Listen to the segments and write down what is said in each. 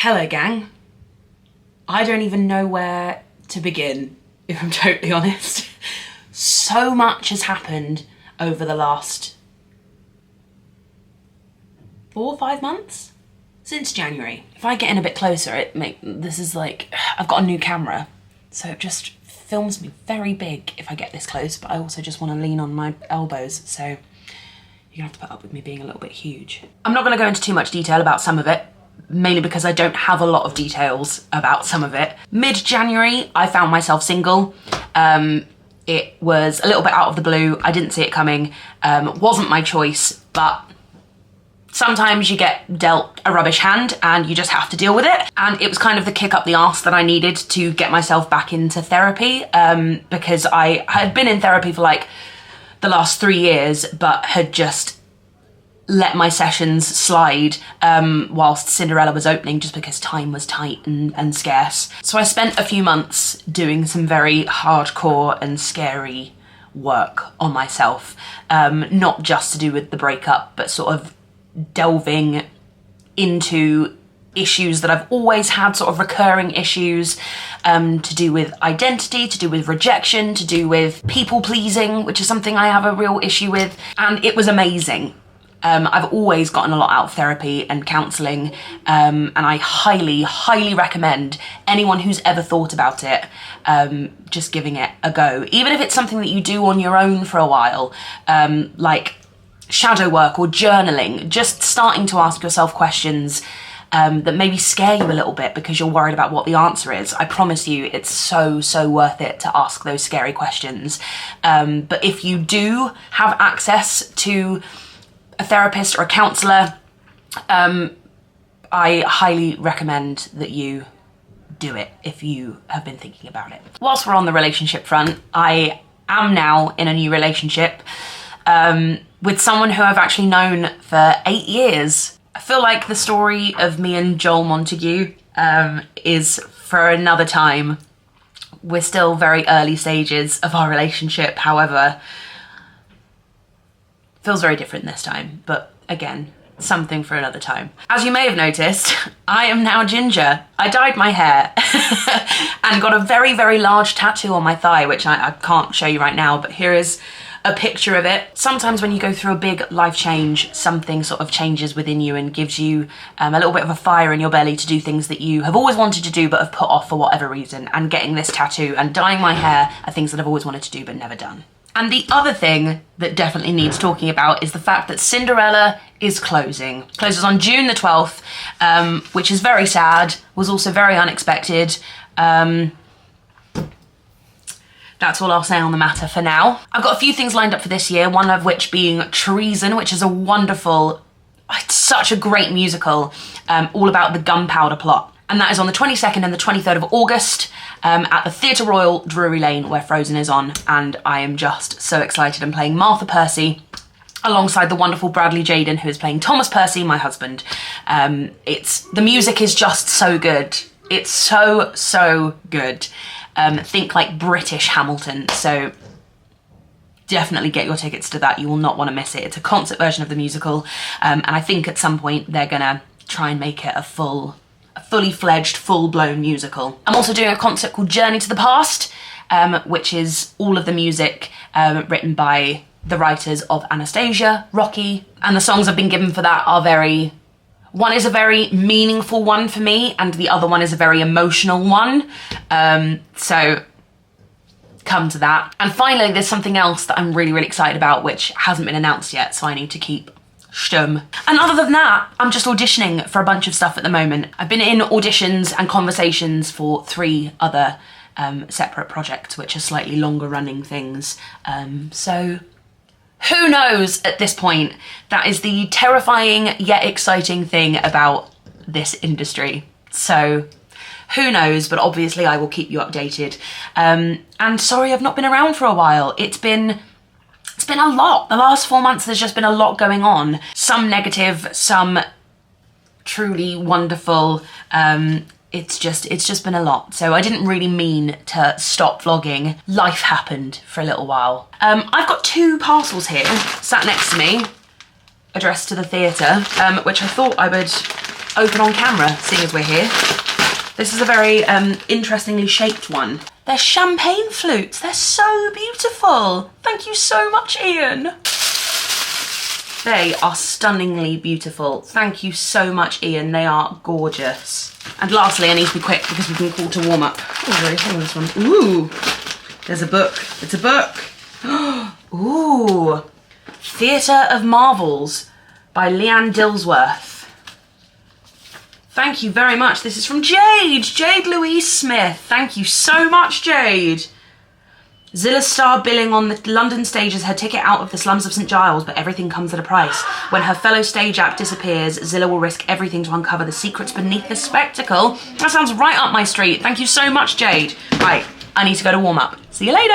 Hello gang. I don't even know where to begin, if I'm totally honest. So much has happened over the last 4 or 5 months? Since January. If I get in a bit closer, this is like, I've got a new camera, so it just films me very big if I get this close, but I also just want to lean on my elbows, so you're gonna have to put up with me being a little bit huge. I'm not gonna go into too much detail about some of it, mainly because I don't have a lot of details about some of it. Mid-January, I found myself single. It was a little bit out of the blue. I didn't see it coming. Wasn't my choice, but sometimes you get dealt a rubbish hand and you just have to deal with it. And it was kind of the kick up the arse that I needed to get myself back into therapy, because I had been in therapy for like the last 3 years, but had just let my sessions slide whilst Cinderella was opening, just because time was tight and scarce. So I spent a few months doing some very hardcore and scary work on myself, not just to do with the breakup, but sort of delving into issues that I've always had, sort of recurring issues, to do with identity, to do with rejection, to do with people pleasing, which is something I have a real issue with. And it was amazing. I've always gotten a lot out of therapy and counselling, and I highly, highly recommend anyone who's ever thought about it, just giving it a go. Even if it's something that you do on your own for a while, like shadow work or journaling, just starting to ask yourself questions that maybe scare you a little bit because you're worried about what the answer is. I promise you, it's so, so worth it to ask those scary questions. But if you do have access to a therapist or a counsellor, I highly recommend that you do it if you have been thinking about it. Whilst we're on the relationship front, I am now in a new relationship with someone who I've actually known for 8 years. I feel like the story of me and Joel Montague is for another time. We're still very early stages of our relationship, however, feels very different this time, but again, something for another time. As you may have noticed, I am now ginger. I dyed my hair and got a very, very large tattoo on my thigh, which I can't show you right now, but here is a picture of it. Sometimes when you go through a big life change, something sort of changes within you and gives you a little bit of a fire in your belly to do things that you have always wanted to do but have put off for whatever reason. And getting this tattoo and dyeing my hair are things that I've always wanted to do but never done. And the other thing that definitely needs talking about is the fact that Cinderella is closing. Closes on June the 12th, which is very sad, was also very unexpected. That's all I'll say on the matter for now. I've got a few things lined up for this year, one of which being Treason, which is a wonderful, it's such a great musical, all about the gunpowder plot. And that is on the 22nd and the 23rd of August at the Theatre Royal, Drury Lane, where Frozen is on. And I am just so excited. I'm playing Martha Percy alongside the wonderful Bradley Jaden, who is playing Thomas Percy, my husband. The music is just so good. It's so, so good. Think like British Hamilton. So definitely get your tickets to that. You will not want to miss it. It's a concert version of the musical. And I think at some point they're gonna try and make it a fully fledged, full-blown musical. I'm also doing a concert called Journey to the Past, which is all of the music written by the writers of Anastasia, Rocky, and the songs I've been given for that are one is a very meaningful one for me, and the other one is a very emotional one. So come to that. And finally, there's something else that I'm really, really excited about, which hasn't been announced yet, so I need to keep stum. And other than that, I'm just auditioning for a bunch of stuff at the moment. I've been in auditions and conversations for 3 other separate projects, which are slightly longer running things. So who knows at this point? That is the terrifying yet exciting thing about this industry. So who knows, but obviously I will keep you updated. And sorry I've not been around for a while. It's been a lot. The last 4 months there's just been a lot going on. Some negative, some truly wonderful. It's just been a lot. So I didn't really mean to stop vlogging. Life happened for a little while. I've got 2 parcels here sat next to me, addressed to the theatre, which I thought I would open on camera, seeing as we're here. This is a very interestingly shaped one. They're champagne flutes. They're so beautiful. Thank you so much, Ian. They are stunningly beautiful. Thank you so much, Ian. They are gorgeous. And lastly, I need to be quick because we've been called to warm up. Oh, very cool, this one. Ooh, there's a book. It's a book. Ooh, Theatre of Marvels by Leanne Dillsworth. Thank you very much. This is from Jade. Jade Louise Smith. Thank you so much, Jade. Zilla's star billing on the London stage as her ticket out of the slums of St Giles, but everything comes at a price. When her fellow stage act disappears, Zilla will risk everything to uncover the secrets beneath the spectacle. That sounds right up my street. Thank you so much, Jade. Right, I need to go to warm up. See you later.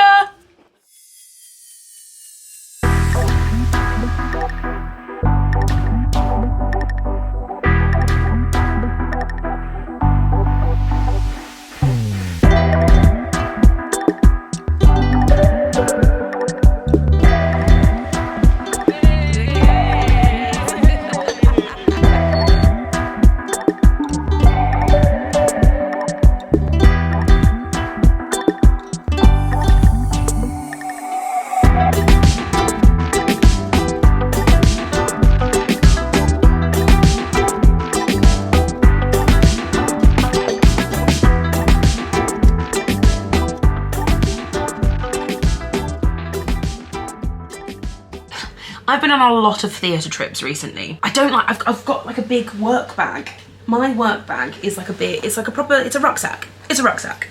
I've been on a lot of theatre trips recently. I've got like a big work bag. My work bag is like it's a rucksack. It's a rucksack.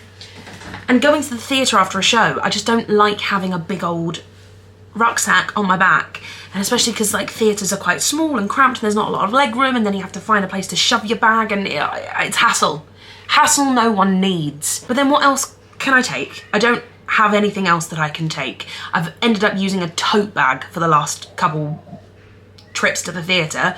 And going to the theatre after a show, I just don't like having a big old rucksack on my back. And especially because like theatres are quite small and cramped and there's not a lot of leg room, and then you have to find a place to shove your bag, and it's hassle. Hassle no one needs. But then what else can I take? I don't have anything else that I can take. I've ended up using a tote bag for the last couple trips to the theatre,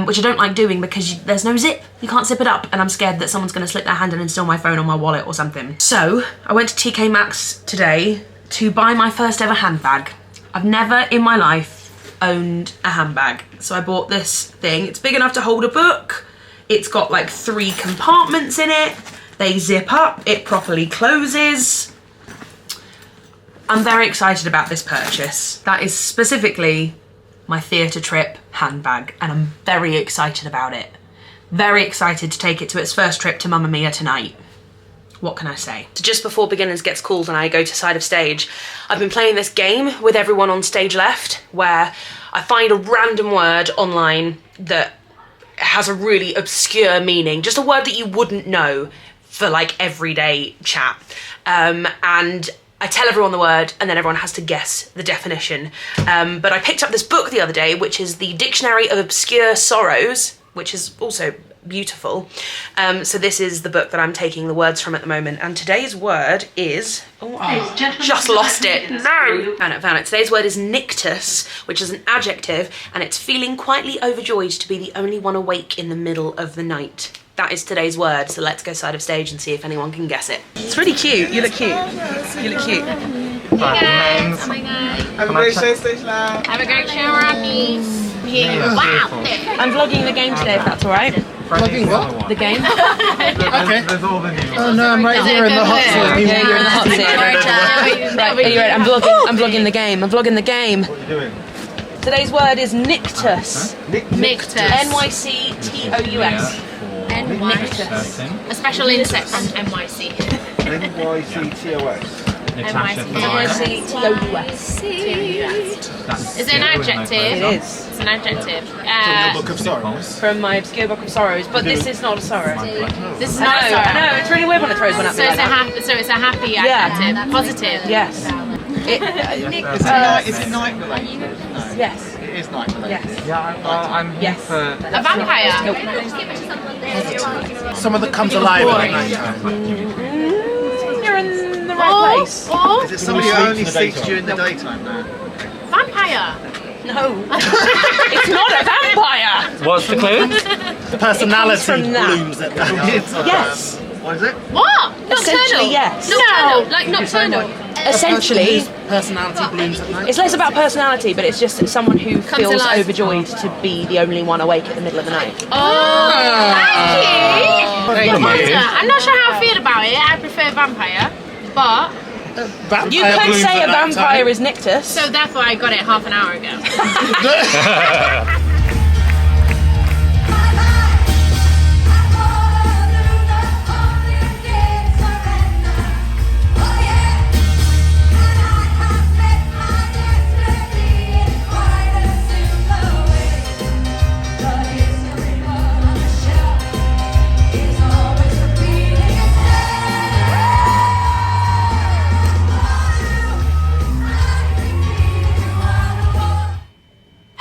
which I don't like doing because there's no zip. You can't zip it up, and I'm scared that someone's going to slip their hand in and steal my phone or my wallet or something. So I went to TK Maxx today to buy my first ever handbag. I've never in my life owned a handbag. So I bought this thing. It's big enough to hold a book. It's got like 3 compartments in it. They zip up, it properly closes. I'm very excited about this purchase. That is specifically my theatre trip handbag, and I'm very excited about it. Very excited to take it to its first trip to Mamma Mia tonight. What can I say? Just before beginners gets called and I go to side of stage, I've been playing this game with everyone on stage left, where I find a random word online that has a really obscure meaning, just a word that you wouldn't know for like everyday chat. And I tell everyone the word and then everyone has to guess the definition. But I picked up this book the other day, which is the Dictionary of Obscure Sorrows, which is also beautiful. So this is the book that I'm taking the words from at the moment. And today's word is... Oh, I just lost it. No! Found it. Today's word is nictus, which is an adjective, and it's feeling quietly overjoyed to be the only one awake in the middle of the night. That is today's word, so let's go side of stage and see if anyone can guess it. It's really cute. You look cute. You look cute. Hey guys, oh my god. Have a great show, stage lab. Have a great show, Rocky. Wow. I'm vlogging the game today, if that's all right. Vlogging what? The game. Okay. There's all the news. Oh no, I'm right here in the hot seat. Yeah, you're in the hot seat. Right, are you ready? I'm vlogging the game. I'm vlogging the game. What are you doing? Today's word is nictus. Nictus. N-Y-C-T-O-U-S. Nictus. A special insect from NYC. NYCTOS. N-Y-C-T-O-U-S. Is it an adjective? It is. It's an adjective. Book of Sorrows. From my obscure book of sorrows, but this is not a sorrow. This is not a sorrow. I know, it's really weird when it throws one at me So like that. it's a happy adjective. Positive. Yes. Is it night related? No. Yes. It is night related. Yes. Yeah, I'm here Yes. for... A vampire. Someone that comes alive at night time. You're in the right place. Or Is it somebody who only sleeps during the daytime now? vampire. No. It's not a vampire. What's the clue? The personality It comes from that. blooms at night. Yes. What is it? What? Essentially, Nocturnal? yes. No, like nocturnal. Essentially, Personality blooms at night. it's less about personality, but it's just someone who feels alive. overjoyed to be the only one awake at the middle of the night. Oh, thank you. Thank you. I'm not sure how I feel about it. I prefer vampire, but You could say a vampire is Nictus. so therefore I got it half an hour ago.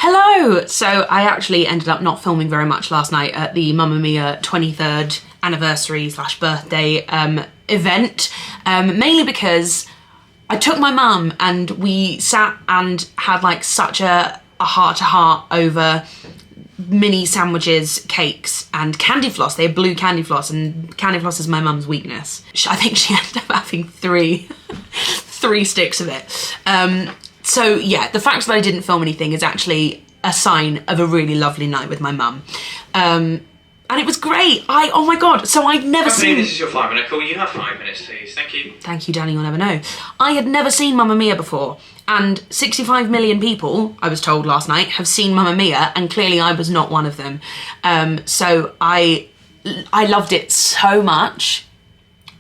Hello! So I actually ended up not filming very much last night at the Mamma Mia 23rd anniversary / birthday event, mainly because I took my mum and we sat and had like such a heart-to-heart over mini sandwiches, cakes and candy floss. They had blue candy floss, and candy floss is my mum's weakness. I think she ended up having three sticks of it. So yeah, the fact that I didn't film anything is actually a sign of a really lovely night with my mum. And it was great. Oh my God, so I'd never seen... This is your 5-minute call. You have 5 minutes, please. Thank you. Thank you, Danny, you'll never know. I had never seen Mamma Mia before, and 65 million people, I was told last night, have seen Mamma Mia, and clearly I was not one of them. So I loved it so much.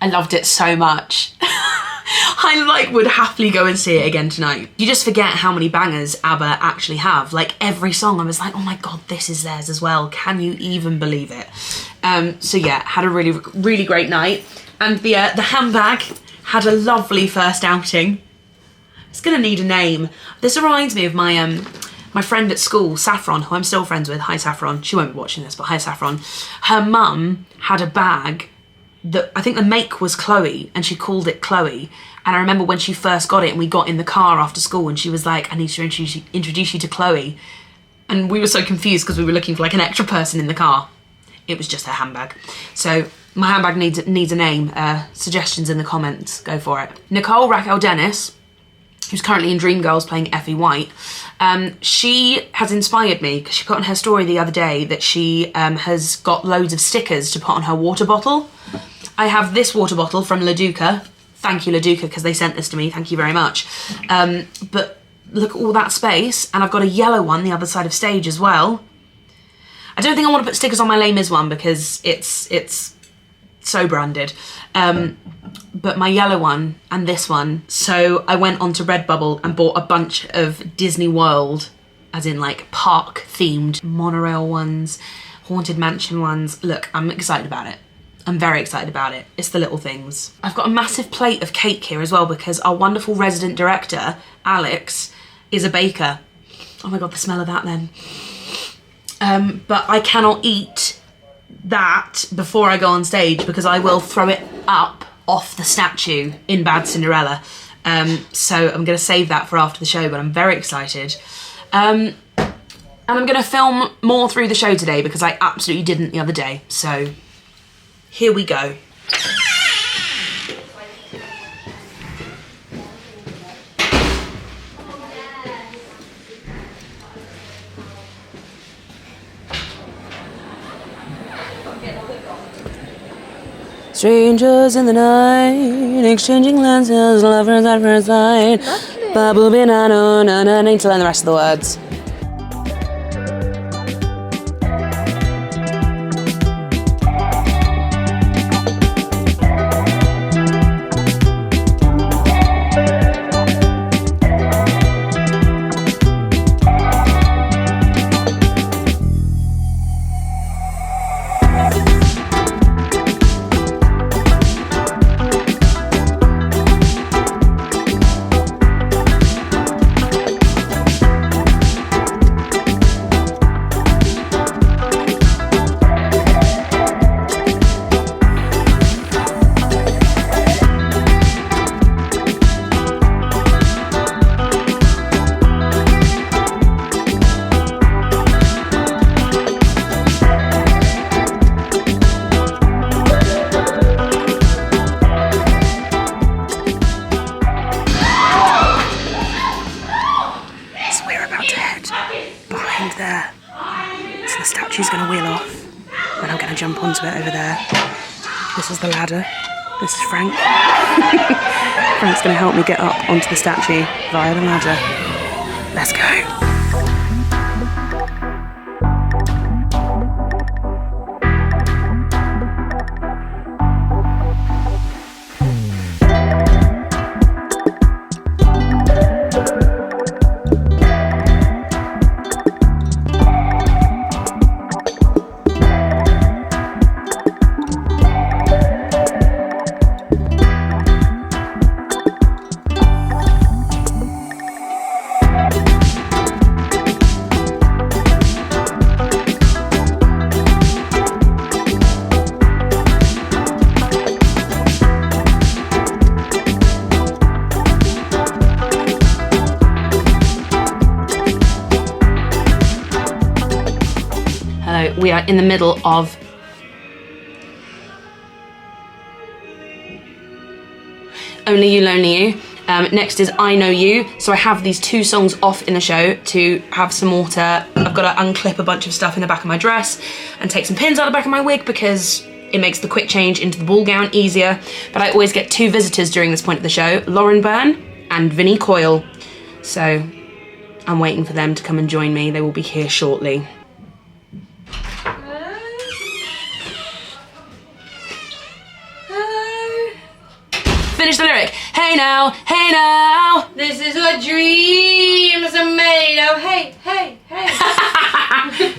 I loved it so much. I would happily go and see it again tonight. You just forget how many bangers ABBA actually have. Like every song I was like, oh my God, this is theirs as well. Can you even believe it? So yeah, had a really, really great night. And the handbag had a lovely first outing. It's gonna need a name. This reminds me of my my friend at school, Saffron, who I'm still friends with. Hi Saffron, she won't be watching this, but hi Saffron. Her mum had a bag that I think the make was Chloe, and she called it Chloe. And I remember when she first got it and we got in the car after school and she was like, I need to introduce you to Chloe. And we were so confused because we were looking for like an extra person in the car. It was just her handbag. So my handbag needs a name. Suggestions in the comments, go for it. Nicole Raquel Dennis, who's currently in Dreamgirls playing Effie White, she has inspired me because she put on her story the other day that she has got loads of stickers to put on her water bottle. I have this water bottle from Laduca. Thank you, Laduca, because they sent this to me. Thank you very much. But look at all that space, and I've got a yellow one the other side of stage as well. I don't think I want to put stickers on my Les Mis one because it's so branded. But my yellow one and this one. So I went onto Redbubble and bought a bunch of Disney World, as in like park themed monorail ones, Haunted Mansion ones. Look, I'm excited about it. I'm very excited about it. It's the little things. I've got a massive plate of cake here as well because our wonderful resident director, Alex, is a baker. Oh my God, the smell of that then. But I cannot eat that before I go on stage because I will throw it up off the statue in Bad Cinderella. So I'm gonna save that for after the show, but I'm very excited. And I'm gonna film more through the show today because I absolutely didn't the other day. So here we go. Strangers in the night, exchanging glances, lovers at first sight. Babu binano, no, need to learn the rest of the words. So the statue's going to wheel off, and I'm going to jump onto it over there. This is the ladder. This is Frank. Frank's going to help me get up onto the statue via the ladder. Let's go. We are in the middle of Only You, Lonely You. Next is I Know You. So I have these 2 songs off in the show to have some water. I've got to unclip a bunch of stuff in the back of my dress and take some pins out the back of my wig because it makes the quick change into the ball gown easier. But I always get 2 visitors during this point of the show, Lauren Byrne and Vinnie Coyle. So I'm waiting for them to come and join me. They will be here shortly. Finish the lyric. Hey now, This is what dreams are made of. Hey, hey, hey.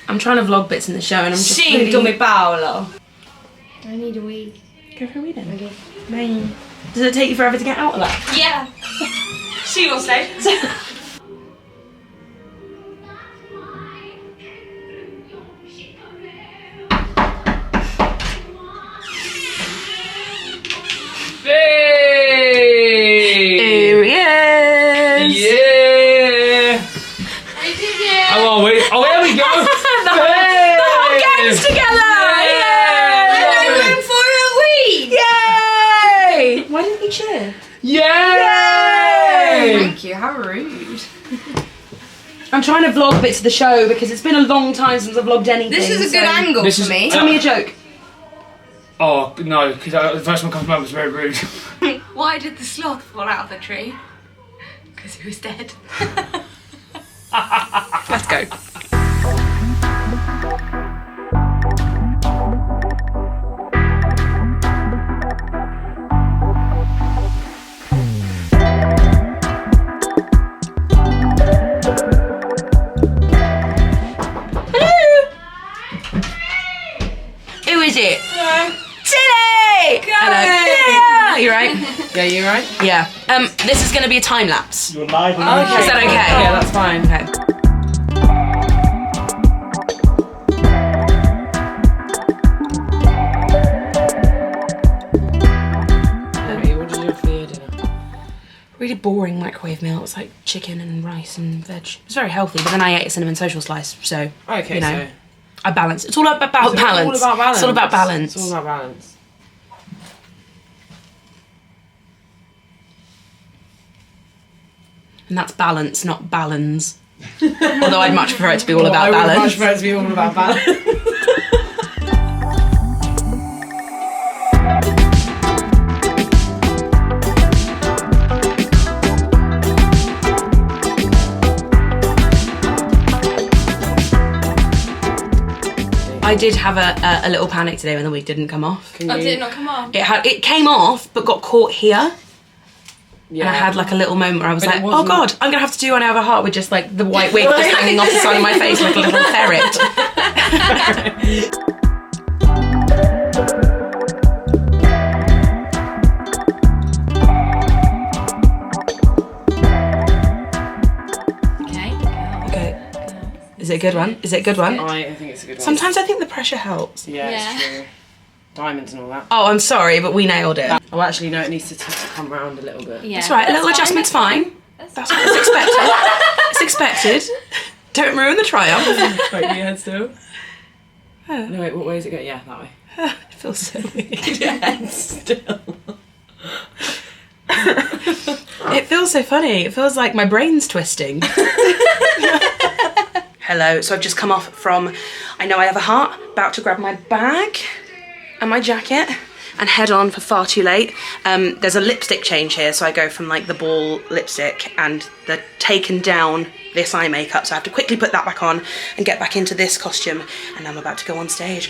I'm trying to vlog bits in the show and I'm just Sing to me, Paolo. I need a wee. Go for a wee then. Okay. Bye. Does it take you forever to get out of that? Yeah. She will stay. Here he is! Yeah! How are we? Oh, there we go! The whole gang's together! And I went for a wee. Yay! Why didn't you cheer? Yay! Thank you, how rude. I'm trying to vlog bits of the show because it's been a long time since I've vlogged anything. This is a good angle This for is- me. Tell me a joke. Oh, no, because the first one comes to mind was very rude. Why did the sloth fall out of the tree? Because he was dead. Let's go. Who is it? Tilly! Hello. You right? Yeah, you right? Yeah. This is going to be a time lapse. You're live on Okay. Is that okay? Yeah, that's fine. Okay. Okay, what did you have for your dinner? Really boring microwave meal. It was like chicken and rice and veg. It was very healthy, but then I ate a cinnamon social slice, so Okay, you know, so I balance. It's all about balance. all about balance. It's all about balance. It's all about balance. And that's balance, not balance. Although I'd much prefer it to be all about I would much balance. prefer it to be all about balance. I did have a little panic today when the wig didn't come off. Oh, did it not come on? It came off, but got caught here. Yeah. And I had like a little moment where I was But it like, oh wasn't- god, I'm gonna have to do one over heart with just like the white wig just hanging off the side of my face like a little ferret. Okay. Is it a good one? Is it a good one? I think it's a good one. Sometimes I think the pressure helps. Yeah, Yeah. it's true. Diamonds and all that. Oh, I'm sorry, but we nailed it. Oh, actually, no, it needs to come round a little bit. Yeah. That's right, a little adjustment's fine. That's what it's expected. It's expected. Don't ruin the triumph. Wait, your head still. No, wait, what way is it going? Yeah, that way. It feels so weird. Yeah, still. It feels so funny. It feels like my brain's twisting. Hello. So I've just come off from I Know I Have a Heart, about to grab my bag and my jacket and head on for Far Too Late. There's a lipstick change here, so I go from like the ball lipstick and the taken down this eye makeup, so I have to quickly put that back on and get back into this costume, and I'm about to go on stage.